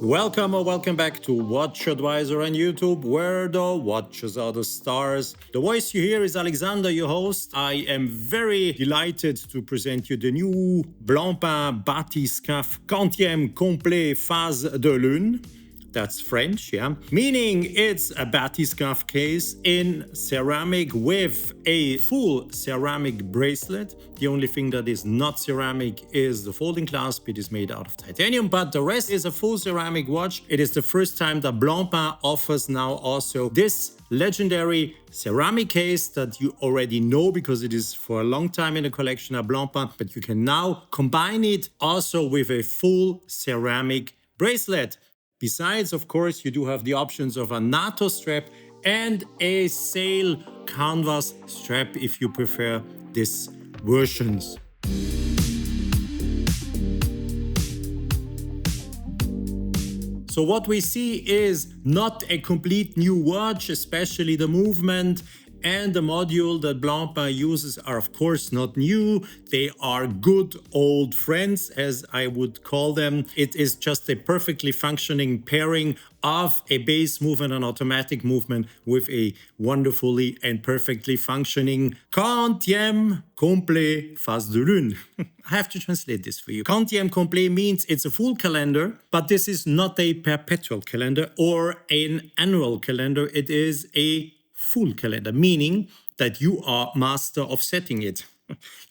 Welcome or welcome back to WatchAdvisor on YouTube, where the watches are the stars. The voice you hear is Alexander, your host. I am very delighted to present you the new BLANCPAIN Bathyscaphe Quantième Complet Phase de Lune. That's French, yeah. Meaning it's a bathyscaphe case in ceramic with a full ceramic bracelet. The only thing that is not ceramic is the folding clasp. It is made out of titanium, but the rest is a full ceramic watch. It is the first time that BLANCPAIN offers now also this legendary ceramic case that you already know because it is for a long time in the collection of BLANCPAIN, but you can now combine it also with a full ceramic bracelet. Besides, of course, you do have the options of a NATO strap and a sail canvas strap if you prefer these versions. So what we see is not a complete new watch, especially the movement and the module that BLANCPAIN uses are of course not new. They are good old friends, as I would call them. It is just a perfectly functioning pairing of a base movement and automatic movement with a wonderfully and perfectly functioning Quantième Complet Phase de Lune. I have to translate this for you. Quantième Complet means it's a full calendar, but this is not a perpetual calendar or an annual calendar. It is a full calendar, meaning that you are master of setting it.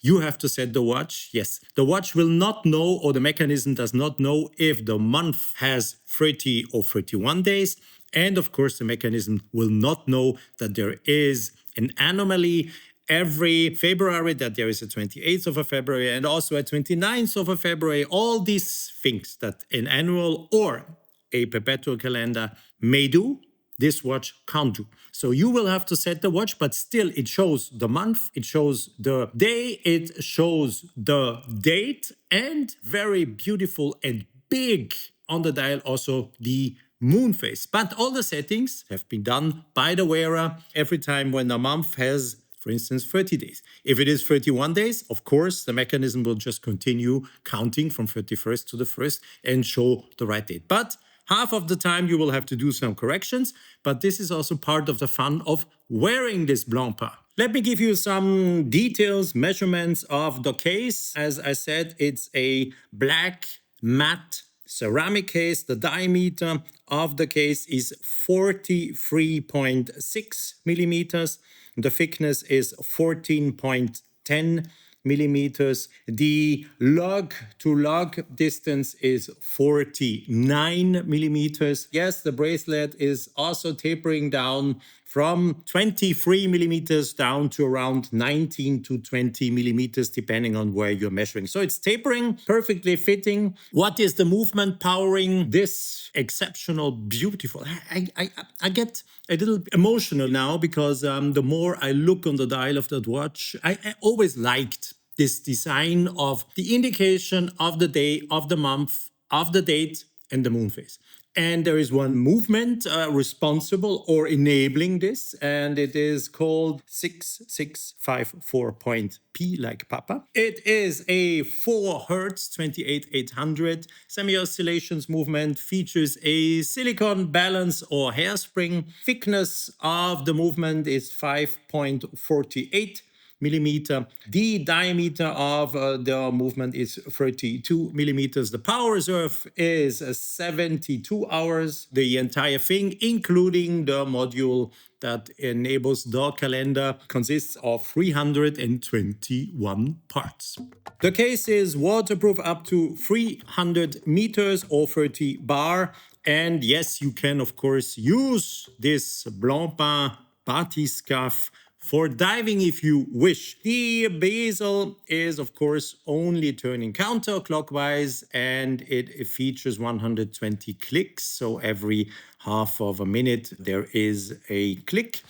You have to set the watch. Yes, the watch will not know, or the mechanism does not know, if the month has 30 or 31 days. And of course, the mechanism will not know that there is an anomaly every February, that there is a 28th of a February and also a 29th of a February. All these things that an annual or a perpetual calendar may do, this watch can't do. So you will have to set the watch, but still it shows the month, it shows the day, it shows the date, and very beautiful and big on the dial also the moon phase. But all the settings have been done by the wearer every time when the month has, for instance, 30 days. If it is 31 days, of course, the mechanism will just continue counting from 31st to the 1st and show the right date. But half of the time you will have to do some corrections, but this is also part of the fun of wearing this BLANCPAIN. Let me give you some details, measurements of the case. As I said, it's a black matte ceramic case. The diameter of the case is 43.6 millimeters. The thickness is 14.10 millimeters. The lug to lug distance is 49 millimeters. Yes, the bracelet is also tapering down from 23 millimeters down to around 19 to 20 millimeters, depending on where you're measuring. So it's tapering, perfectly fitting. What is the movement powering this exceptional, beautiful? I get a little emotional now because the more I look on the dial of that watch, I always liked this design of the indication of the day, of the month, of the date, and the moon phase. And there is one movement responsible or enabling this, and it is called 6654.P, like Papa. It is a 4 Hertz 28800 semi-oscillations movement, features a silicone balance or hairspring. Thickness of the movement is 5.48 millimeter. The diameter of the movement is 32 millimeters. The power reserve is 72 hours. The entire thing, including the module that enables the calendar, consists of 321 parts. The case is waterproof up to 300 meters or 30 bar. And yes, you can, of course, use this BLANCPAIN Bathyscaphe for diving if you wish. The bezel is, of course, only turning counterclockwise, and it features 120 clicks. So every half of a minute, there is a click.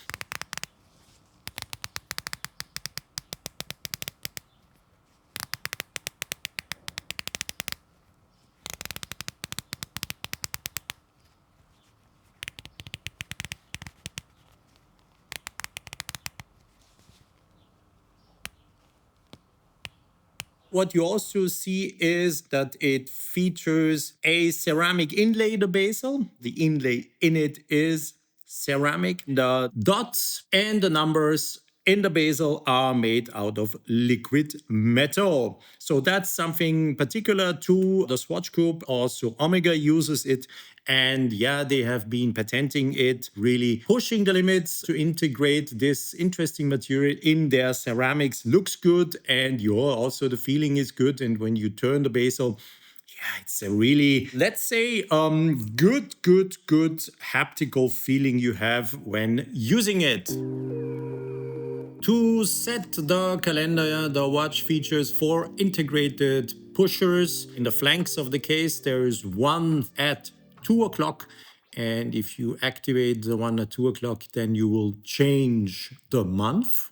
what you also see is that it features a ceramic inlay in the bezel. The inlay in it is ceramic. The dots and the numbers in the bezel are made out of liquid metal. So that's something particular to the Swatch Group. Also, Omega uses it. And yeah, they have been patenting it, really pushing the limits to integrate this interesting material in their ceramics. Looks good, and also the feeling is good. And when you turn the bezel, yeah, it's a really, let's say, good haptical feeling you have when using it. To set the calendar, the watch features 4 integrated pushers. In the flanks of the case, there is one at 2 o'clock. And if you activate the one at 2 o'clock, then you will change the month.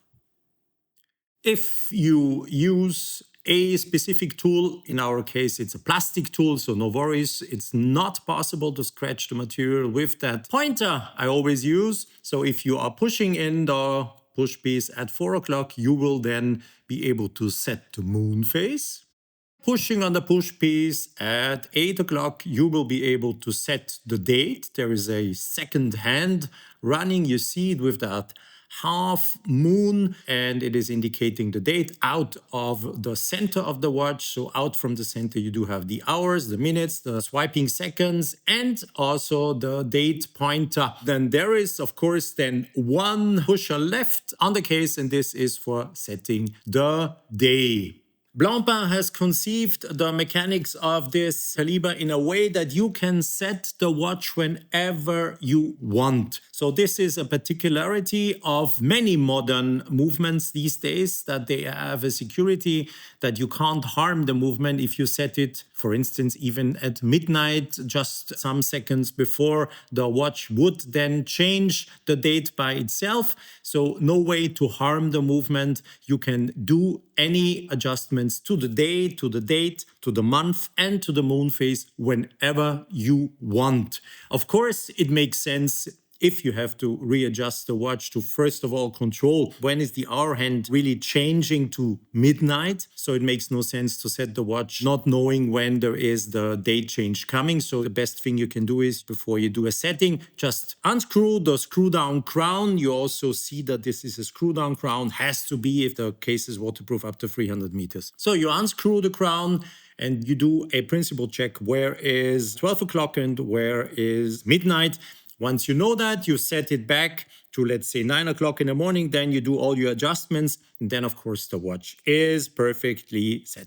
If you use a specific tool, in our case, it's a plastic tool, so no worries. It's not possible to scratch the material with that pointer I always use. So if you are pushing in the push piece at 4 o'clock, you will then be able to set the moon phase. Pushing on the push piece at 8 o'clock, you will be able to set the date. There is a second hand running. You see it with that half moon, and it is indicating the date out of the center of the watch. So out from the center, you do have the hours, the minutes, the swiping seconds, and also the date pointer. Then there is, of course, then one pusher left on the case, and this is for setting the day. Blancpain has conceived the mechanics of this caliber in a way that you can set the watch whenever you want. So this is a particularity of many modern movements these days, that they have a security that you can't harm the movement if you set it, for instance, even at midnight, just some seconds before the watch would then change the date by itself. So no way to harm the movement. You can do any adjustments to the day, to the date, to the month, and to the moon phase whenever you want. Of course, it makes sense if you have to readjust the watch to first of all control when is the hour hand really changing to midnight. So it makes no sense to set the watch not knowing when there is the date change coming. So the best thing you can do is, before you do a setting, just unscrew the screw down crown. You also see that this is a screw down crown, has to be if the case is waterproof up to 300 meters. So you unscrew the crown and you do a principal check. Where is 12 o'clock and where is midnight? Once you know that, you set it back to, let's say, 9 o'clock in the morning. Then you do all your adjustments. And then, of course, the watch is perfectly set.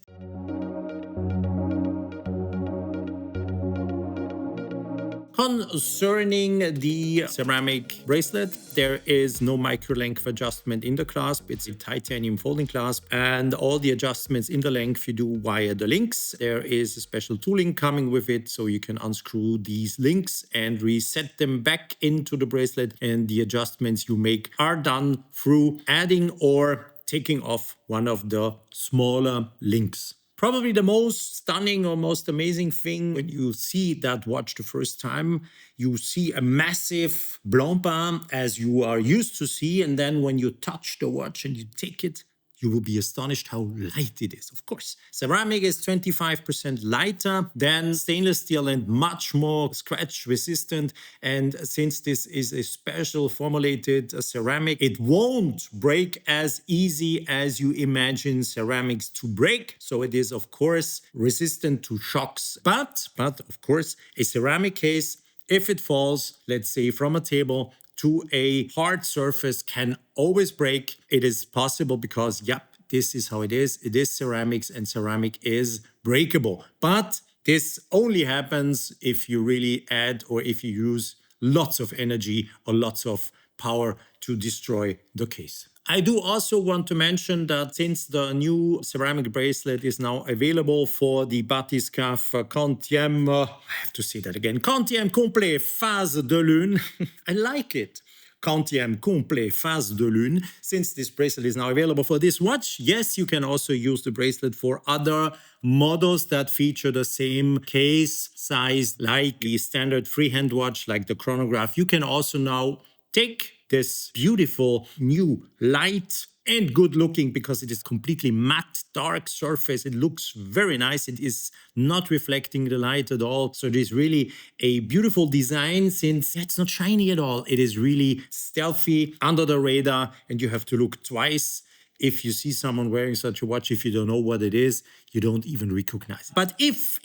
Concerning the ceramic bracelet, there is no micro length adjustment in the clasp. It's a titanium folding clasp, and all the adjustments in the length you do via the links. There is a special tooling coming with it, so you can unscrew these links and reset them back into the bracelet, and the adjustments you make are done through adding or taking off one of the smaller links. Probably the most stunning or most amazing thing when you see that watch the first time, you see a massive Blancpain as you are used to see, and then when you touch the watch and you take it, you will be astonished how light it is. Of course, ceramic is 25% lighter than stainless steel and much more scratch resistant. And since this is a special formulated ceramic, it won't break as easy as you imagine ceramics to break. So it is, of course, resistant to shocks. But of course, a ceramic case, if it falls, let's say from a table to a hard surface, can always break. It is possible because, yep, this is how it is. It is ceramics, and ceramic is breakable. But this only happens if you really add or if you use lots of energy or lots of power to destroy the case. I do also want to mention that since the new ceramic bracelet is now available for the Bathyscaphe Quantième, I have to say that again, Quantième Complet Phase de Lune. I like it. Quantième Complet Phase de Lune. Since this bracelet is now available for this watch, yes, you can also use the bracelet for other models that feature the same case size like the standard freehand watch, like the chronograph. You can also now take this beautiful new light and good looking because it is completely matte, dark surface. It looks very nice. It is not reflecting the light at all. So it is really a beautiful design since it's not shiny at all. It is really stealthy, under the radar, and you have to look twice. If you see someone wearing such a watch, if you don't know what it is, you don't even recognize it. But if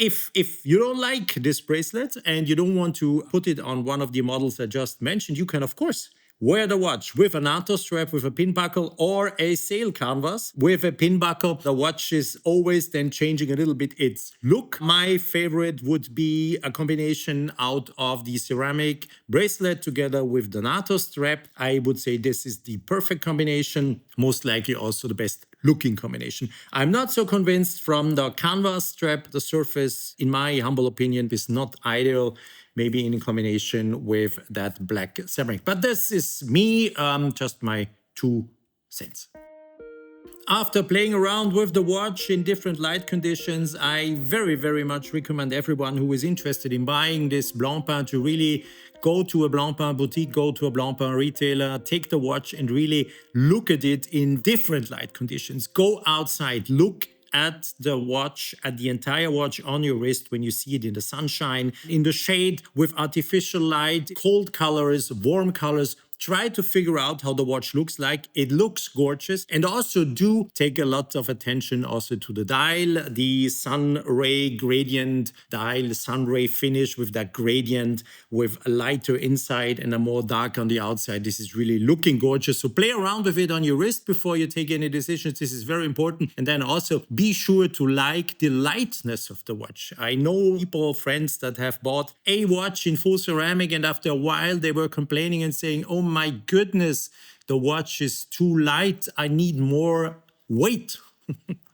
you don't like this bracelet and you don't want to put it on one of the models I just mentioned, you can, of course, wear the watch with a NATO strap, with a pin buckle, or a sail canvas with a pin buckle. The watch is always then changing a little bit its look. My favorite would be a combination out of the ceramic bracelet together with the NATO strap. I would say this is the perfect combination, most likely also the best looking combination. I'm not so convinced from the canvas strap. The surface, in my humble opinion, is not ideal. Maybe in combination with that black ceramic. But this is me, just my 2 cents. After playing around with the watch in different light conditions, I very, very much recommend everyone who is interested in buying this Blancpain to really go to a Blancpain boutique, go to a Blancpain retailer, take the watch and really look at it in different light conditions. Go outside, look at the watch, at the entire watch on your wrist when you see it in the sunshine, in the shade, with artificial light, cold colors, warm colors. Try to figure out how the watch looks like. It looks gorgeous. And also do take a lot of attention also to the dial, the sun ray gradient dial, sun ray finish with that gradient with a lighter inside and a more dark on the outside. This is really looking gorgeous. So play around with it on your wrist before you take any decisions. This is very important. And then also be sure to like the lightness of the watch. I know people, friends that have bought a watch in full ceramic and after a while they were complaining and saying, oh my goodness, the watch is too light. I need more weight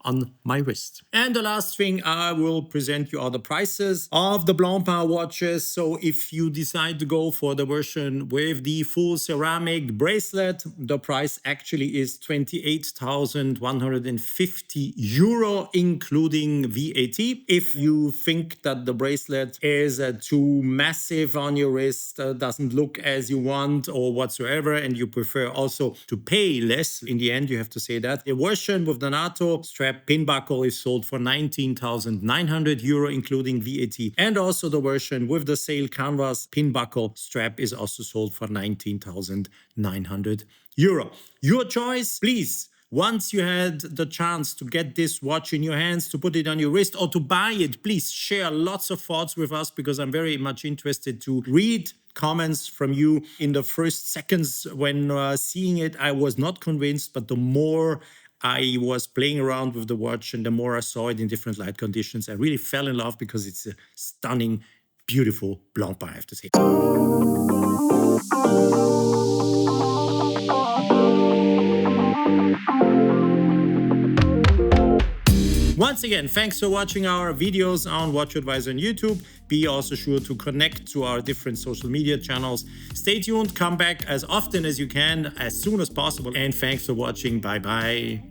on my wrist. And the last thing I will present you are the prices of the Blancpain watches. So if you decide to go for the version with the full ceramic bracelet, the price actually is 28,150 euro, including VAT. If you think that the bracelet is too massive on your wrist, doesn't look as you want or whatsoever, and you prefer also to pay less, in the end you have to say that, the version with the NATO strap pin buckle is sold for 19,900 euro, including VAT. And also the version with the sail canvas pin buckle strap is also sold for 19,900 euro. Your choice, please. Once you had the chance to get this watch in your hands, to put it on your wrist or to buy it, please share lots of thoughts with us because I'm very much interested to read comments from you. In the first seconds when seeing it, I was not convinced, but the more I was playing around with the watch and the more I saw it in different light conditions, I really fell in love because it's a stunning, beautiful Blancpain, I have to say. Once again, thanks for watching our videos on WatchAdvisor on YouTube. Be also sure to connect to our different social media channels. Stay tuned, come back as often as you can, as soon as possible. And thanks for watching. Bye-bye.